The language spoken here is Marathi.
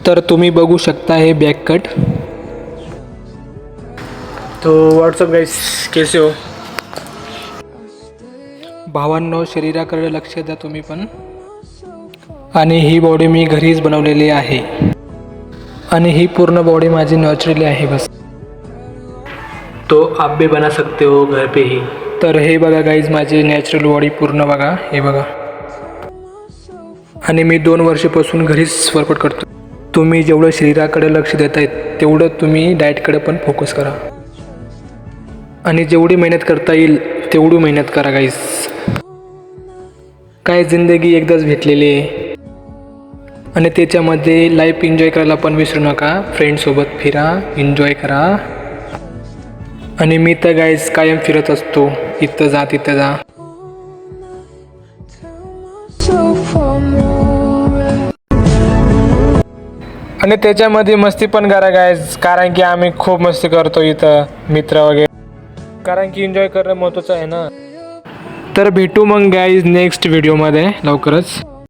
तर तुम्ही बघू शकता हे बॅक कट। तो व्हॉट्सअप गाइस, कैसे हो भावांनो, शरीराकडे लक्ष द्या तुम्ही पण। आणि ही बॉडी मी घरीच बनवलेली आहे आणि ही पूर्ण बॉडी माझी नॅचरली आहे बस। तो आप भी बना सकते हो घर पे ही। तर हे बघा गाईज, माझी नॅचरल बॉडी पूर्ण बघा, हे बघा। आणि मी 2 वर्षापासून घरीच वर्कआउट करतो। तुम्ही जेवढं शरीराकडे लक्ष देतायत तेवढं तुम्ही डाएटकडे पण फोकस करा आणि जेवढी मेहनत करता येईल तेवढी मेहनत करा गाईज। काय जिंदगी एकदाच भेटलेली आहे आणि त्याच्यामध्ये लाईफ एन्जॉय करायला पण विसरू नका। फ्रेंडसोबत फिरा, एन्जॉय करा। आणि मी तर गाईज कायम फिरत असतो, इथं जा तिथं जा। आणि त्याच्यामध्ये मस्ती पण करा गाईज, कारण की आम्ही खूप मस्ती करतो इथं मित्र वगैरे, कारण की एन्जॉय करणं महत्त्वाचं आहे ना। तर भेटू मग गाईज नेक्स्ट व्हिडिओमध्ये लवकरच।